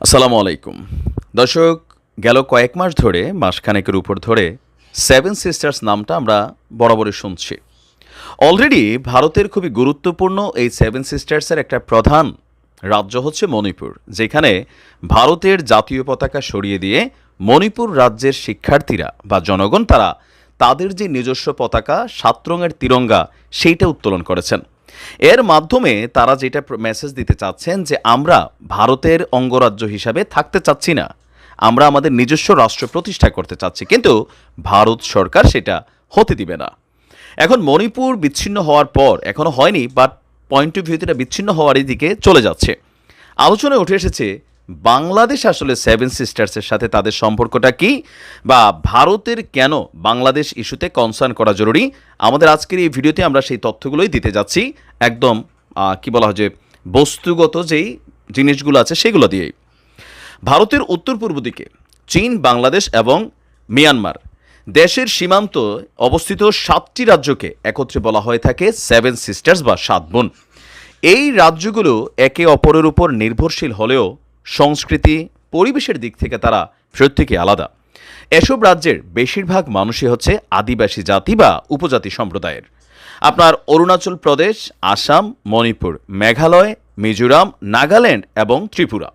আসসালামু আলাইকুম দর্শক, গেল কয়েক মাস ধরে, মাসখানেকের উপর ধরে সেভেন সিস্টার্স নামটা আমরা বরাবরই শুনছি। অলরেডি ভারতের খুবই গুরুত্বপূর্ণ এই সেভেন সিস্টার্সের একটা প্রধান রাজ্য হচ্ছে মণিপুর, যেখানে ভারতের জাতীয় পতাকা সরিয়ে দিয়ে মণিপুর রাজ্যের শিক্ষার্থীরা বা জনগণ তারা তাদের যে নিজস্ব পতাকা ৭ রঙের তিরঙ্গা সেইটা উত্তোলন করেছেন। এর মাধ্যমে তারা যেটা মেসেজ দিতে চাচ্ছেন যে আমরা ভারতের অঙ্গরাজ্য হিসাবে থাকতে চাচ্ছি না, আমরা আমাদের নিজস্ব রাষ্ট্র প্রতিষ্ঠা করতে চাচ্ছি, কিন্তু ভারত সরকার সেটা হতে দিবে না। এখন মণিপুর বিচ্ছিন্ন হওয়ার পর, এখনো হয়নি, বাট পয়েন্ট অফ ভিউতে এটা বিচ্ছিন্ন হওয়ারই দিকে চলে যাচ্ছে। আলোচনায় উঠে এসেছে বাংলাদেশ আসলে সেভেন সিস্টার্সের সাথে তাদের সম্পর্কটা কি, বা ভারতের কেন বাংলাদেশ ইস্যুতে কনসার্ন করা জরুরি। আমাদের আজকের এই ভিডিওতে আমরা সেই তথ্যগুলোই দিতে যাচ্ছি, একদম কি বলা হয় যে বস্তুগত যেই জিনিসগুলো আছে সেগুলো দিয়েই। ভারতের উত্তর পূর্ব দিকে চীন, বাংলাদেশ এবং মিয়ানমার দেশের সীমান্ত অবস্থিত 7টি রাজ্যকে একত্রে বলা হয়ে থাকে সেভেন সিস্টার্স বা 7 বোন। এই রাজ্যগুলো একে অপরের উপর নির্ভরশীল হলেও সংস্কৃতি, পরিবেশের দিক থেকে তারা প্রত্যেকে আলাদা। এসব রাজ্যের বেশিরভাগ মানুষই হচ্ছে আদিবাসী জাতি বা উপজাতি সম্প্রদায়ের। আপনার অরুণাচল প্রদেশ, আসাম, মণিপুর, মেঘালয়, মিজোরাম, নাগাল্যান্ড এবং ত্রিপুরা।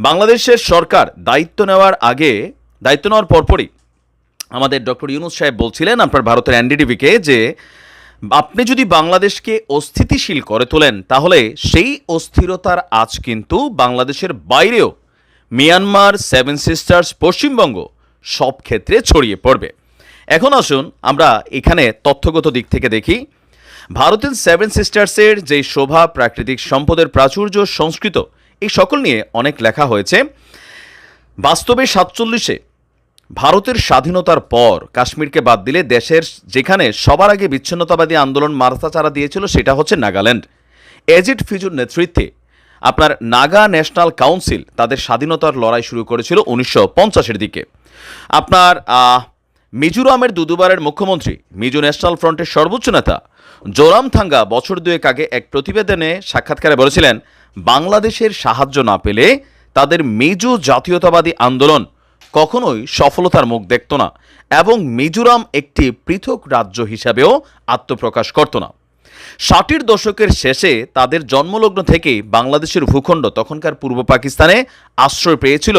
বাংলাদেশের সরকার দায়িত্ব নেওয়ার পরপরই আমাদের ডক্টর ইউনূস সাহেব বলছিলেন আপনার ভারতের এনডিটিভিকে যে আপনি যদি বাংলাদেশকে অস্থিতিশীল করে তোলেন তাহলে সেই অস্থিরতার আজ কিন্তু বাংলাদেশের বাইরেও মিয়ানমার, সেভেন সিস্টার্স, পশ্চিমবঙ্গ সব ক্ষেত্রে ছড়িয়ে পড়বে। এখন আসুন আমরা এখানে তথ্যগত দিক থেকে দেখি। ভারতের সেভেন সিস্টার্সের যে শোভা, প্রাকৃতিক সম্পদের প্রাচুর্য, সংস্কৃত, এই সকল নিয়ে অনেক লেখা হয়েছে। বাস্তবে 47-এ ভারতের স্বাধীনতার পর কাশ্মীরকে বাদ দিলে দেশের যেখানে সবার আগে বিচ্ছিন্নতাবাদী আন্দোলন মাথাচাড়া দিয়েছিল সেটা হচ্ছে নাগাল্যান্ড। এজিট ফিজুর নেতৃত্বে আপনার নাগা ন্যাশনাল কাউন্সিল তাদের স্বাধীনতার লড়াই শুরু করেছিল 1950-এর দিকে। আপনার মিজোরামের দুবারের মুখ্যমন্ত্রী, মিজো ন্যাশনাল ফ্রন্টের সর্বোচ্চ নেতা জোরামথাঙ্গা বছর দুয়েক আগে এক প্রতিবেদনে সাক্ষাৎকারে বলেছিলেন বাংলাদেশের সাহায্য না পেলে তাদের মিজো জাতীয়তাবাদী আন্দোলন কখনোই সফলতার মুখ দেখত না এবং মিজোরাম একটি পৃথক রাজ্য হিসাবেও আত্মপ্রকাশ করত না। 60-এর দশকের শেষে তাদের জন্মলগ্ন থেকেই বাংলাদেশের ভূখণ্ড তখনকার পূর্ব পাকিস্তানে আশ্রয় পেয়েছিল,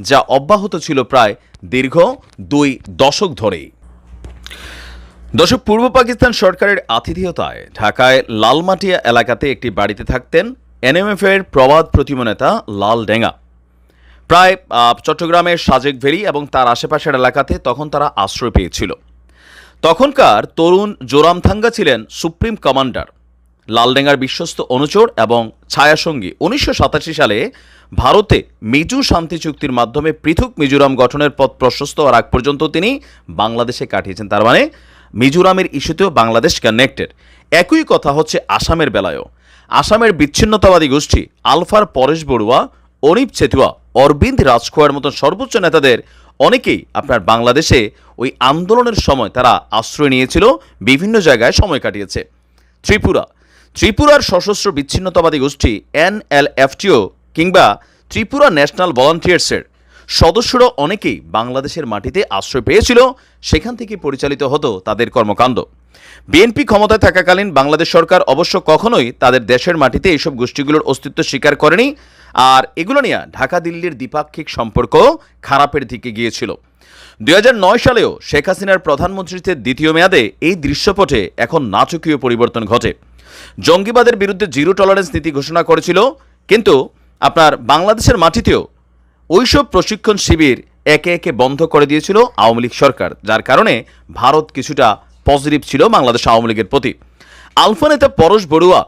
যা অব্যাহত ছিল প্রায় দীর্ঘ 2 দশক ধরেই। পূর্ব পাকিস্তান সরকারের আতিথেয়তায় ঢাকায় লালমাটিয়া এলাকাতে একটি বাড়িতে থাকতেন এনএমএফ-এর প্রবাদ প্রতিম নেতা লাল ডেঙ্গা। প্রায় চট্টগ্রামের সাজেক ভেরি এবং তার আশেপাশের এলাকাতে তখন তারা আশ্রয় পেয়েছিল। তখনকার তরুণ জোরামথাঙ্গা ছিলেন সুপ্রিম কমান্ডার, লালডেঙ্গার বিশ্বস্ত অনুচর এবং ছায়াসঙ্গী। 1987 সালে ভারতে মিজো শান্তি চুক্তির মাধ্যমে পৃথক মিজোরাম গঠনের পথ প্রশস্ত হওয়ার আগ পর্যন্ত তিনি বাংলাদেশে কাটিয়েছেন। তার মানে মিজোরামের ইস্যুতেও বাংলাদেশ কানেক্টেড। একই কথা হচ্ছে আসামের বেলায়ও। আসামের বিচ্ছিন্নতাবাদী গোষ্ঠী আলফার পরেশ বড়ুয়া, অনিপ চেতুয়া, অরবিন্দ রাজখোয়ার মতো সর্বোচ্চ নেতাদের অনেকেই আপনার বাংলাদেশে ওই আন্দোলনের সময় তারা আশ্রয় নিয়েছিল, বিভিন্ন জায়গায় সময় কাটিয়েছে। ত্রিপুরার সশস্ত্র বিচ্ছিন্নতাবাদী গোষ্ঠী NLFTO কিংবা ত্রিপুরা ন্যাশনাল ভলান্টিয়ার্সের সদস্যরা অনেকেই বাংলাদেশের মাটিতে আশ্রয় পেয়েছিল, সেখান থেকে পরিচালিত হতো তাদের কর্মকাণ্ড। বিএনপি ক্ষমতায় থাকাকালীন বাংলাদেশ সরকার অবশ্য কখনোই তাদের দেশের মাটিতে এইসব গোষ্ঠীগুলোর অস্তিত্ব স্বীকার করেনি, আর এগুলো নিয়ে ঢাকা দিল্লির দ্বিপাক্ষিক সম্পর্ক খারাপের দিকে গিয়েছিল। 2009 সালেও শেখ হাসিনার প্রধানমন্ত্রীত্বের দ্বিতীয় মেয়াদে এই দৃশ্যপটে এখন নাটকীয় পরিবর্তন ঘটে। জঙ্গিবাদের বিরুদ্ধে জিরো টলারেন্স নীতি ঘোষণা করেছিল, কিন্তু আপনার বাংলাদেশের মাটিতেও ওইসব প্রশিক্ষণ শিবির একে একে বন্ধ করে দিয়েছিল আওয়ামী লীগ সরকার, যার কারণে ভারত কিছুটা পজিটিভ ছিল বাংলাদেশ আওয়ামী লীগের প্রতি। আলফা নেতা পরশ বড়ুয়া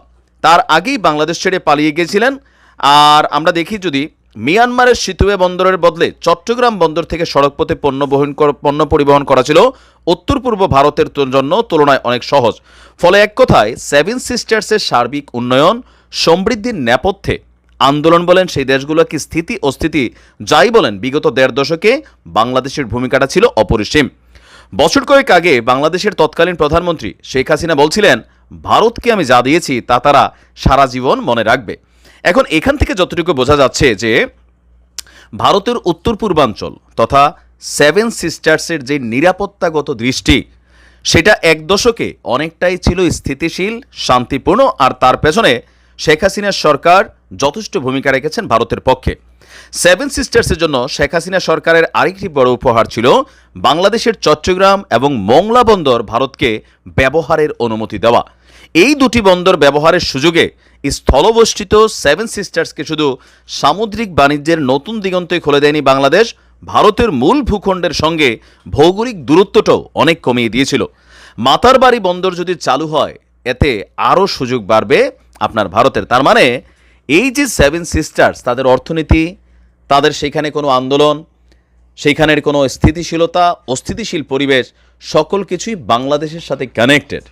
তার আগেই বাংলাদেশ ছেড়ে পালিয়ে গিয়েছিলেন। আর আমরা দেখি যদি মিয়ানমারের সিতুয়ে বন্দরের বদলে চট্টগ্রাম বন্দর থেকে সড়কপথে পণ্য পরিবহন করা ছিল উত্তর পূর্ব ভারতের জন্য তুলনায় অনেক সহজ। ফলে এক কথায় সেভেন সিস্টার্সের সার্বিক উন্নয়ন, সমৃদ্ধির নেপথ্যে আন্দোলন বলেন, সেই দেশগুলোকে স্থিতি অস্থিতি যাই বলেন, বিগত 1.5 দশকে বাংলাদেশের ভূমিকাটা ছিল অপরিসীম। বছর কয়েক আগে বাংলাদেশের তৎকালীন প্রধানমন্ত্রী শেখ হাসিনা বলছিলেন ভারতকে আমি যা দিয়েছি তা তারা সারা জীবন মনে রাখবে। এখন এখান থেকে যতটুকু বোঝা যাচ্ছে যে ভারতের উত্তর পূর্বাঞ্চল তথা সেভেন সিস্টার্সের যে নিরাপত্তাগত দৃষ্টি, সেটা এক দশকে অনেকটাই ছিল স্থিতিশীল, শান্তিপূর্ণ, আর তার পেছনে শেখ হাসিনার সরকার যথেষ্ট ভূমিকা রেখেছেন ভারতের পক্ষে। সেভেন সিস্টার্সের জন্য শেখ হাসিনা সরকারের আরেকটি বড় উপহার ছিল বাংলাদেশের চট্টগ্রাম এবং মোংলা বন্দর ভারতকে ব্যবহারের অনুমতি দেওয়া। এই দুটি বন্দর ব্যবহারের সুযোগে স্থলবেষ্টিত সেভেন সিস্টার্সকে শুধু সামুদ্রিক বাণিজ্যের নতুন দিগন্তে খুলে দেয়নি বাংলাদেশ, ভারতের মূল ভূখণ্ডের সঙ্গে ভৌগোলিক দূরত্বটাও অনেক কমিয়ে দিয়েছিল। মাতারবাড়ি বন্দর যদি চালু হয়, এতে আরও সুযোগ বাড়বে আপনার ভারতের। তার মানে এই যে সেভেন সিস্টার্স, তাদের অর্থনীতি, তাদের সেখানে কোনো আন্দোলন, সেইখানের কোনো স্থিতিশীলতা, অস্থিতিশীল পরিবেশ, সকল কিছুই বাংলাদেশের সাথে কানেক্টেড।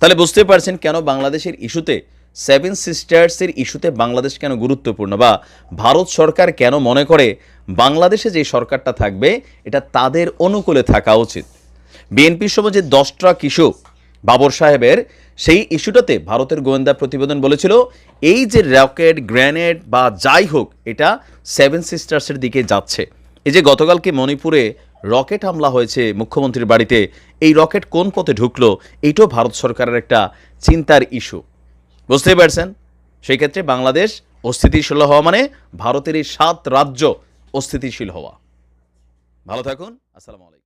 তাহলে বুঝতে পারছেন কেন বাংলাদেশের ইস্যুতে, সেভেন সিস্টার্সের ইস্যুতে বাংলাদেশ কেন গুরুত্বপূর্ণ, বা ভারত সরকার কেন মনে করে বাংলাদেশে যে সরকারটা থাকবে এটা তাদের অনুকূলে থাকা উচিত। বিএনপির সময় যে 10 ট্রাক ইস্যু বাবর সাহেবের, সেই ইস্যুটাতে ভারতের গোয়েন্দা প্রতিবেদন বলেছিল এই যে রকেট, গ্রেনেড বা যাই হোক, এটা সেভেন সিস্টার্সের দিকে যাচ্ছে। এই যে গতকালকে মণিপুরে রকেট হামলা হয়েছে মুখ্যমন্ত্রীর বাড়িতে, এই রকেট কোন পথে ঢুকলো, এইটাও ভারত সরকারের একটা চিন্তার ইস্যু। বুঝতেই পারছেন? সেই ক্ষেত্রে বাংলাদেশ অস্থিতিশীল হওয়া মানে ভারতের এই 7 রাজ্য অস্থিতিশীল হওয়া। ভালো থাকুন। আসসালামু আলাইকুম।